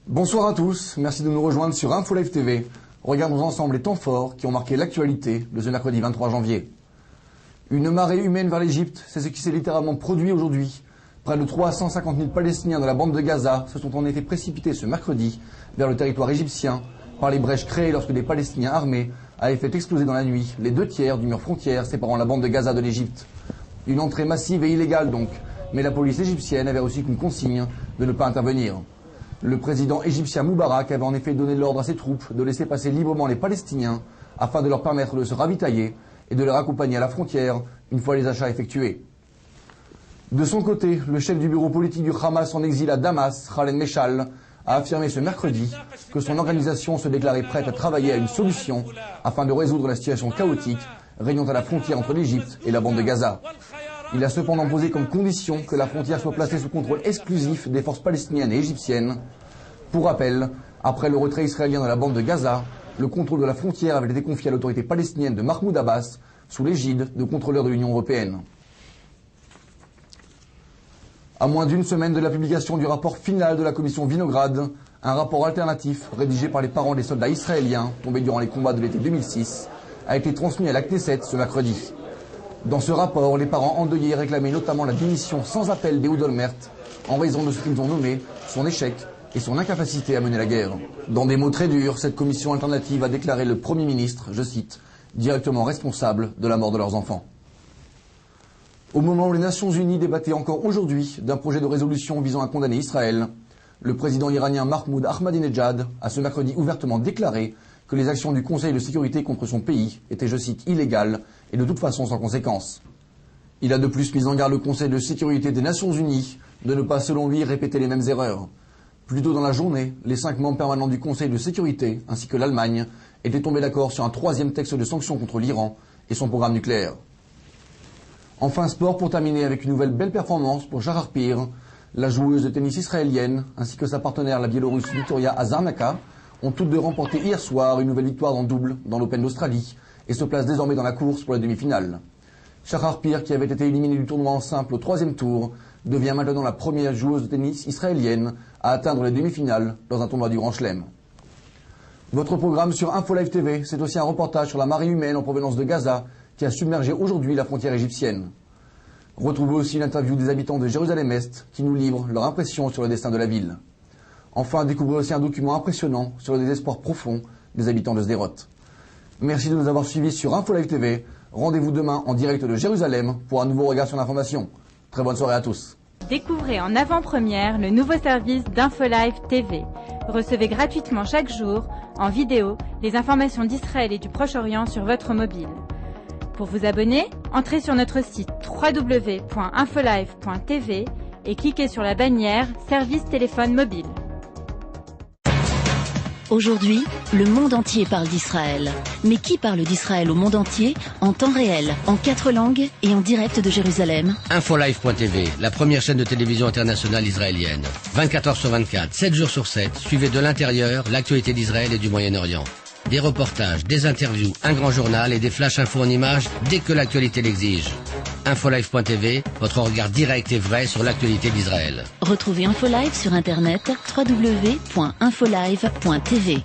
Bonsoir à tous, merci de nous rejoindre sur InfoLive TV. Regardons ensemble les temps forts qui ont marqué l'actualité de ce mercredi 23 janvier. Une marée humaine vers l'Égypte, c'est ce qui s'est littéralement produit aujourd'hui. Près de 350 000 Palestiniens de la bande de Gaza se sont en effet précipités ce mercredi vers le territoire égyptien par les brèches créées lorsque des Palestiniens armés avaient fait exploser dans la nuit les 2/3 du mur frontière séparant la bande de Gaza de l'Égypte. Une entrée massive et illégale donc, mais la police égyptienne avait reçu une consigne de ne pas intervenir. Le président égyptien Moubarak avait en effet donné l'ordre à ses troupes de laisser passer librement les Palestiniens afin de leur permettre de se ravitailler et de les accompagner à la frontière une fois les achats effectués. De son côté, le chef du bureau politique du Hamas en exil à Damas, Khaled Meshal, a affirmé ce mercredi que son organisation se déclarait prête à travailler à une solution afin de résoudre la situation chaotique régnant à la frontière entre l'Égypte et la bande de Gaza. Il a cependant posé comme condition que la frontière soit placée sous contrôle exclusif des forces palestiniennes et égyptiennes. Pour rappel, après le retrait israélien de la bande de Gaza, le contrôle de la frontière avait été confié à l'autorité palestinienne de Mahmoud Abbas sous l'égide de contrôleurs de l'Union européenne. À moins d'une semaine de la publication du rapport final de la commission Vinograd, un rapport alternatif rédigé par les parents des soldats israéliens tombés durant les combats de l'été 2006 a été transmis à la Knesset ce mercredi. Dans ce rapport, les parents endeuillés réclamaient notamment la démission sans appel d'Ehud Olmert en raison de ce qu'ils ont nommé son échec et son incapacité à mener la guerre. Dans des mots très durs, cette commission alternative a déclaré le Premier ministre, je cite, directement responsable de la mort de leurs enfants. Au moment où les Nations Unies débattaient encore aujourd'hui d'un projet de résolution visant à condamner Israël, le président iranien Mahmoud Ahmadinejad a ce mercredi ouvertement déclaré que les actions du Conseil de sécurité contre son pays étaient, je cite, illégales et de toute façon sans conséquence. Il a de plus mis en garde le Conseil de sécurité des Nations Unies de ne pas, selon lui, répéter les mêmes erreurs. Plus tôt dans la journée, les 5 membres permanents du Conseil de sécurité, ainsi que l'Allemagne, étaient tombés d'accord sur un 3e texte de sanctions contre l'Iran et son programme nucléaire. Enfin, sport pour terminer avec une nouvelle belle performance pour Shahar Peer. La joueuse de tennis israélienne, ainsi que sa partenaire, la Biélorusse Victoria Azarenka, ont toutes deux remporté hier soir une nouvelle victoire en double dans l'Open d'Australie et se placent désormais dans la course pour la demi-finale. Shahar Peer, qui avait été éliminée du tournoi en simple au 3e tour, devient maintenant la première joueuse de tennis israélienne à atteindre les demi-finales dans un tournoi du Grand Chelem. Votre programme sur InfoLive TV, c'est aussi un reportage sur la marée humaine en provenance de Gaza qui a submergé aujourd'hui la frontière égyptienne. Retrouvez aussi l'interview des habitants de Jérusalem-Est qui nous livrent leur impression sur le destin de la ville. Enfin, découvrez aussi un document impressionnant sur le désespoir profond des habitants de Sderot. Merci de nous avoir suivis sur InfoLive TV. Rendez-vous demain en direct de Jérusalem pour un nouveau regard sur l'information. Très bonne soirée à tous. Découvrez en avant-première le nouveau service d'InfoLive TV. Recevez gratuitement chaque jour, en vidéo, les informations d'Israël et du Proche-Orient sur votre mobile. Pour vous abonner, entrez sur notre site www.infolive.tv et cliquez sur la bannière Service téléphone mobile. Aujourd'hui, le monde entier parle d'Israël. Mais qui parle d'Israël au monde entier, en temps réel, en 4 langues et en direct de Jérusalem? Infolive.tv, la première chaîne de télévision internationale israélienne. 24 heures sur 24, 7 jours sur 7, suivez de l'intérieur l'actualité d'Israël et du Moyen-Orient. Des reportages, des interviews, un grand journal et des flash infos en images dès que l'actualité l'exige. Infolive.tv, votre regard direct et vrai sur l'actualité d'Israël. Retrouvez InfoLive sur internet www.infolive.tv.